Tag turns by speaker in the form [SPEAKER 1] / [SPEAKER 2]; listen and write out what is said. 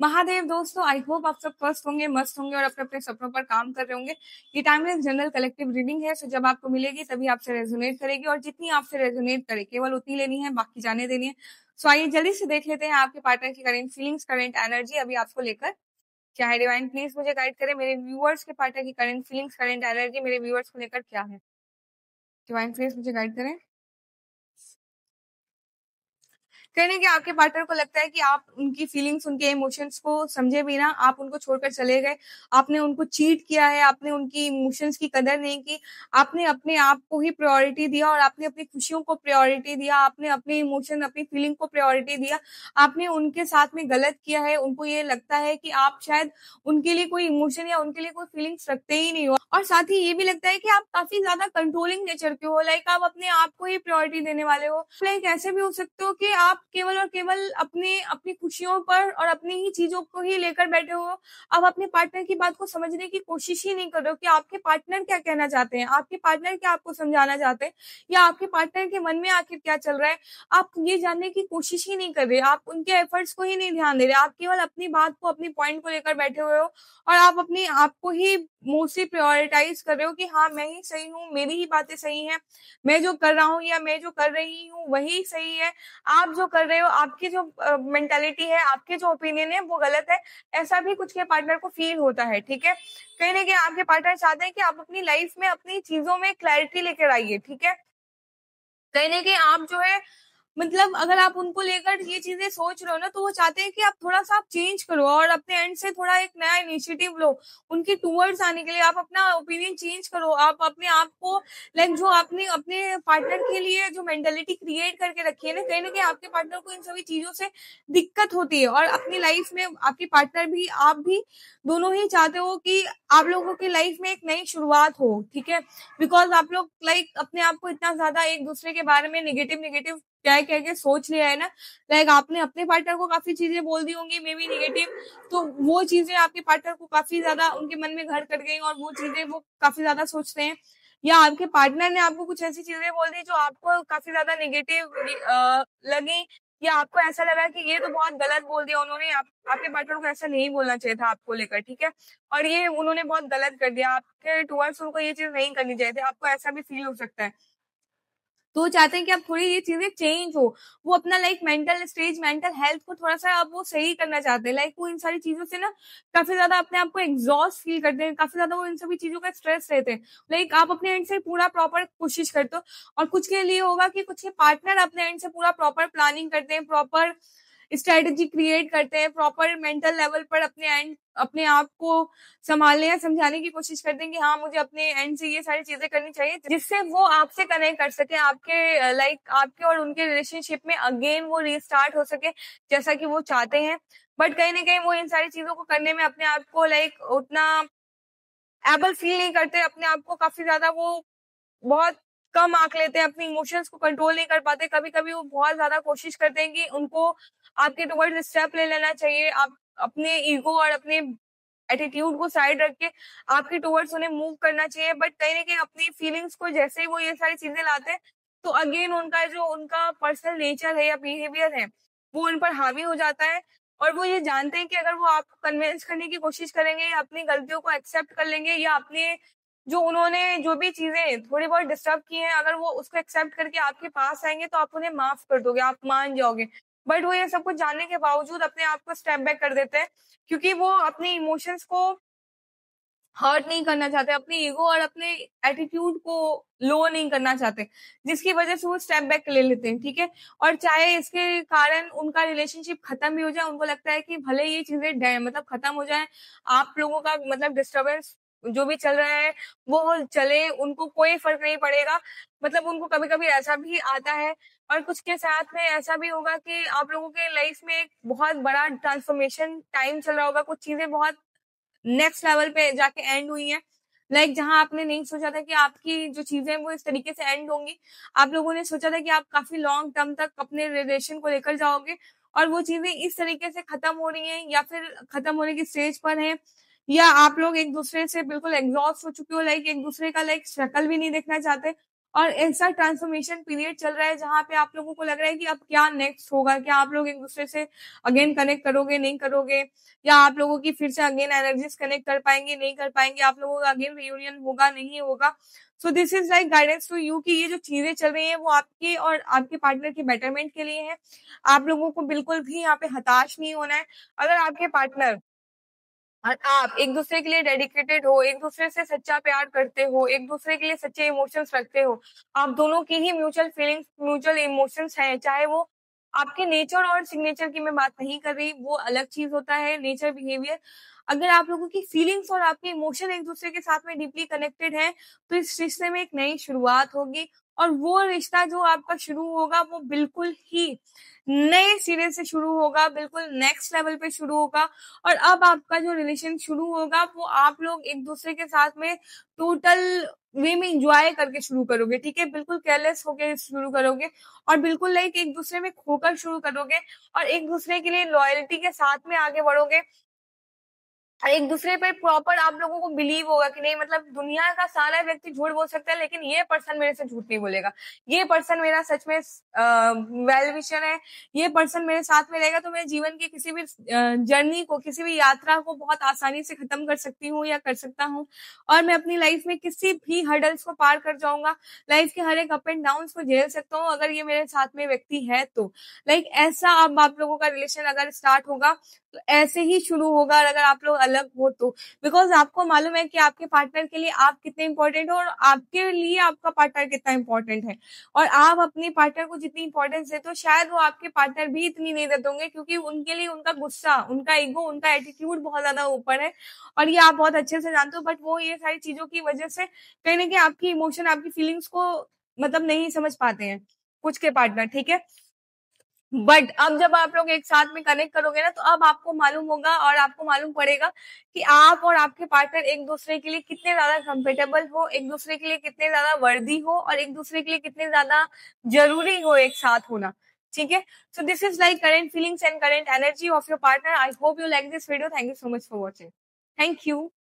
[SPEAKER 1] महादेव दोस्तों, I hope आप सब स्वस्थ होंगे, मस्त होंगे और अपने अपने सपनों पर काम कर रहे होंगे। ये टाइमलेस जनरल कलेक्टिव रीडिंग है, सो जब आपको मिलेगी तभी आपसे रेजोनेट करेगी और जितनी आपसे रेजोनेट करे केवल उतनी लेनी है, बाकी जाने देनी है। सो आइए जल्दी से देख लेते हैं आपके पार्टनर की करंट फीलिंग्स, करंट एनर्जी अभी आपको लेकर क्या है। डिवाइन प्लीज मुझे गाइड करें, मेरे व्यूअर्स के पार्टनर की करंट फीलिंग्स, करंट एनर्जी मेरे व्यूअर्स को लेकर क्या है। डिवाइन प्लीज मुझे गाइड करें। कहीं ना कहीं आपके पार्टनर को लगता है कि आप उनकी फीलिंग्स, उनके इमोशंस को समझे बिना आप उनको छोड़कर चले गए। आपने उनको चीट किया है, आपने उनकी इमोशंस की कदर नहीं की। आपने अपने आप को ही प्रायोरिटी दिया और आपने अपनी खुशियों को प्रायोरिटी दिया। आपने अपने इमोशन, अपनी फीलिंग को प्रायोरिटी दिया। आपने उनके साथ में गलत किया है। उनको ये लगता है कि आप शायद उनके लिए कोई इमोशन या उनके लिए कोई फीलिंग्स रखते ही नहीं हो। और साथ ही ये भी लगता है कि आप काफी ज्यादा कंट्रोलिंग नेचर के हो, लाइक आप अपने आप को ही प्रायोरिटी देने वाले हो। लाइक ऐसे भी हो सकते हो कि आप केवल और केवल अपने अपनी खुशियों पर और अपनी ही चीजों को ही लेकर बैठे हो। आप अपने पार्टनर की बात को समझने की कोशिश ही नहीं कर रहे हो कि आपके पार्टनर क्या कहना चाहते हैं, आपके पार्टनर क्या आपको समझाना चाहते हैं, या आपके पार्टनर के मन में आखिर क्या चल रहा है। आप ये जानने की कोशिश ही नहीं कर रहे, आप उनके एफर्ट्स को ही नहीं ध्यान दे रहे। आप केवल अपनी बात को, अपनी पॉइंट को लेकर बैठे हुए हो और आप अपने आप को ही मोस्टली प्रायोरिटाइज कर रहे हो कि हाँ मैं ही सही हूँ, मेरी ही बातें सही हैं, मैं जो कर रहा हूँ या मैं जो कर रही हूँ वही सही है। आप जो कर रहे हो, आपकी जो मेंटालिटी है, आपके जो ओपिनियन है वो गलत है। ऐसा भी कुछ के पार्टनर को फील होता है, ठीक है। कहीं ना कहीं आपके पार्टनर चाहते हैं कि आप अपनी लाइफ में अपनी चीजों में क्लैरिटी लेकर आइए, ठीक है। कहीं ना कहीं आप जो है, मतलब अगर आप उनको लेकर ये चीजें सोच रहे हो ना, तो वो चाहते हैं कि आप थोड़ा सा आप चेंज करो और अपने एंड से थोड़ा एक नया इनिशिएटिव लो उनके टूवर्ड्स आने के लिए। आप अपना ओपिनियन चेंज करो, आप अपने आप को, लाइक जो आपने अपने पार्टनर के लिए जो मेंटेलिटी क्रिएट करके रखी है ना कहीं आपके पार्टनर को इन सभी चीजों से दिक्कत होती है। और अपनी लाइफ में आपकी पार्टनर भी, आप भी दोनों ही चाहते हो कि आप लोगों की लाइफ में एक नई शुरुआत हो, ठीक है। बिकॉज आप लोग लाइक अपने आप को इतना ज्यादा एक दूसरे के बारे में निगेटिव निगेटिव क्या कह के सोच लिया है ना। लाइक आपने अपने पार्टनर को काफी चीजें बोल दी होंगी मे बी निगेटिव, तो वो चीजें आपके पार्टनर को काफी ज्यादा उनके मन में घर कर गई और वो चीजें वो काफी ज्यादा सोचते हैं। या आपके पार्टनर ने आपको कुछ ऐसी चीजें बोल दी जो आपको काफी ज्यादा निगेटिव लगी, या आपको ऐसा लगा कि ये तो बहुत गलत बोल दिया उन्होंने। आपके पार्टनर को ऐसा नहीं बोलना चाहिए था आपको लेकर, ठीक है। और ये उन्होंने बहुत गलत कर दिया आपके टुवर्ड्स, उनको ये चीज नहीं करनी चाहिए थी। आपको ऐसा भी फील हो सकता है। तो वो चाहते हैं कि अब थोड़ी ये चीजें चेंज हो। वो अपना like mental stage, mental health को थोड़ा सा अब वो सही करना चाहते हैं। लाइक वो इन सारी चीजों से ना काफी ज्यादा अपने आप को एग्जॉस्ट फील करते हैं, काफी ज्यादा वो इन सभी चीजों का स्ट्रेस रहते हैं। लाइक आप अपने एंड से पूरा प्रॉपर कोशिश करते हो, और कुछ के लिए होगा कि कुछ के पार्टनर अपने एंड से पूरा प्रॉपर प्लानिंग करते हैं, प्रॉपर स्ट्रेटेजी क्रिएट करते हैं, प्रॉपर मेंटल लेवल पर अपने एंड, अपने आप को संभालने या समझाने की कोशिश करते हैं कि हाँ मुझे अपने एंड से ये सारी चीजें करनी चाहिए, जिससे वो आपसे कनेक्ट कर सके, आपके लाइक आपके और उनके रिलेशनशिप में अगेन वो रीस्टार्ट हो सके जैसा कि वो चाहते हैं। बट कहीं ना कहीं वो इन सारी चीजों को करने में अपने आप को लाइक उतना एबल फील नहीं करते। अपने आप को काफी ज्यादा वो बहुत कम आंक लेते हैं, अपने इमोशंस को कंट्रोल नहीं कर पाते। कभी कभी वो बहुत ज्यादा कोशिश करते हैं कि उनको आपके टुवर्ड्स स्टेप ले लेना चाहिए। आप अपने ईगो और अपने एटीट्यूड को साइड रख के आपके टुवर्ड्स उन्हें मूव करना चाहिए। बट कहीं ना कहीं अपनी फीलिंग्स को जैसे ही वो ये सारी चीजें लाते हैं, तो अगेन उनका जो उनका पर्सनल नेचर है या बिहेवियर है वो उन पर हावी हो जाता है। और वो ये जानते हैं कि अगर वो आपको कन्विंस करने की कोशिश करेंगे या अपनी गलतियों को एक्सेप्ट कर लेंगे, या अपने जो उन्होंने जो भी चीजें थोड़ी बहुत डिस्टर्ब की हैं, अगर वो उसको एक्सेप्ट करके आपके पास आएंगे तो आप उन्हें माफ कर दोगे, आप मान जाओगे। बट वो ये सब कुछ जानने के बावजूद अपने आप को स्टेप बैक कर देते हैं, क्योंकि वो अपने इमोशंस को हर्ट नहीं करना चाहते, अपने ईगो और अपने एटीट्यूड को लो नहीं करना चाहते, जिसकी वजह से वो स्टेप बैक ले लेते हैं, ठीक है। और चाहे इसके कारण उनका रिलेशनशिप खत्म भी हो जाए, उनको लगता है कि भले ये चीजें मतलब खत्म हो जाए, आप लोगों का मतलब डिस्टरबेंस जो भी चल रहा है वो चले, उनको कोई फर्क नहीं पड़ेगा। मतलब उनको कभी कभी ऐसा भी आता है, और कुछ के साथ में ऐसा भी होगा कि आप लोगों के लाइफ में एक बहुत बड़ा ट्रांसफॉर्मेशन टाइम चल रहा होगा, कुछ चीजें बहुत नेक्स्ट लेवल पे जाके एंड हुई है। लाइक जहां आपने नहीं सोचा था कि आपकी जो चीजें वो इस तरीके से एंड होंगी, आप लोगों ने सोचा था कि आप काफी लॉन्ग टर्म तक अपने रिलेशन को लेकर जाओगे, और वो चीजें इस तरीके से खत्म हो रही हैं या फिर खत्म होने की स्टेज पर हैं, या आप लोग एक दूसरे से बिल्कुल एग्जॉस्ट हो चुके हो, लाइक एक दूसरे का लाइक शक्ल भी नहीं देखना चाहते। और ऐसा ट्रांसफॉर्मेशन पीरियड चल रहा है जहाँ पे आप लोगों को लग रहा है कि अब क्या नेक्स्ट होगा, क्या आप लोग एक दूसरे से अगेन कनेक्ट करोगे, नहीं करोगे, या आप लोगों की फिर से अगेन एनर्जीज कनेक्ट कर पाएंगे, नहीं कर पाएंगे, आप लोगों का अगेन रियूनियन होगा, नहीं होगा। So this is like guidance to you कि ये जो चीजें चल रही है वो आपके और आपके पार्टनर के बेटरमेंट के लिए है। आप लोगों को बिल्कुल भी यहाँ पे हताश नहीं होना है। अगर आपके पार्टनर और आप एक दूसरे के लिए डेडिकेटेड हो, एक दूसरे से सच्चा प्यार करते हो, एक दूसरे के लिए सच्चे इमोशंस रखते हो, आप दोनों की ही म्यूचुअल फीलिंग्स, म्यूचुअल इमोशंस हैं, चाहे वो आपके नेचर और सिग्नेचर की मैं बात नहीं कर रही, वो अलग चीज होता है, नेचर बिहेवियर। अगर आप लोगों की फीलिंग्स और आपके इमोशन एक दूसरे के साथ में डीपली कनेक्टेड है, तो इस रिश्ते में एक नई शुरुआत होगी। और वो रिश्ता जो आपका शुरू होगा वो बिल्कुल ही नए सिरे से शुरू होगा, बिल्कुल नेक्स्ट लेवल पे शुरू होगा। और अब आपका जो रिलेशन शुरू होगा वो आप लोग एक दूसरे के साथ में टोटल वे में इंजॉय करके शुरू करोगे, ठीक है, बिल्कुल केयरलेस होके शुरू करोगे, और बिल्कुल लाइक एक दूसरे में खोकर शुरू करोगे, और एक दूसरे के लिए लॉयल्टी के साथ में आगे बढ़ोगे। और एक दूसरे पे प्रॉपर आप लोगों को बिलीव होगा कि नहीं, मतलब दुनिया का सारा व्यक्ति झूठ बोल सकता है लेकिन ये पर्सन मेरे से झूठ नहीं बोलेगा, ये पर्सन मेरा सच में वेल विशर है, ये पर्सन मेरे साथ में रहेगा तो मैं जीवन की किसी भी जर्नी को, किसी भी यात्रा को बहुत आसानी से खत्म कर सकती हूँ या कर सकता हूँ, और मैं अपनी लाइफ में किसी भी हर्डल्स को पार कर जाऊंगा, लाइफ के हर एक अप एंड डाउन को झेल सकता हूँ अगर ये मेरे साथ में व्यक्ति है तो। लाइक ऐसा अब आप लोगों का रिलेशन अगर स्टार्ट होगा तो ऐसे ही शुरू होगा, अगर आप लोग अलग हो तो। बिकॉज आपको मालूम है कि आपके पार्टनर के लिए आप कितने इंपॉर्टेंट हो और आपके लिए आपका पार्टनर कितना इंपॉर्टेंट है। और आप अपने पार्टनर को जितनी इंपॉर्टेंस देते हो शायद वो आपके पार्टनर भी इतनी नहीं देते होंगे, क्योंकि उनके लिए उनका गुस्सा, उनका ईगो, उनका एटीट्यूड बहुत ज्यादा ऊपर है। और ये आप बहुत अच्छे से जानते हो, बट वो ये सारी चीजों की वजह से कहीं ना कहीं आपकी इमोशन, आपकी फीलिंग्स को मतलब नहीं समझ पाते हैं कुछ के पार्टनर, ठीक है। बट अब जब आप लोग एक साथ में कनेक्ट करोगे ना, तो अब आपको मालूम होगा और आपको मालूम पड़ेगा कि आप और आपके पार्टनर एक दूसरे के लिए कितने ज्यादा कंफर्टेबल हो, एक दूसरे के लिए कितने ज्यादा वर्दी हो, और एक दूसरे के लिए कितने ज्यादा जरूरी हो एक साथ होना, ठीक है। सो this is like current feelings and current energy of your partner. I hope you like this video. Thank you so much for watching. Thank you.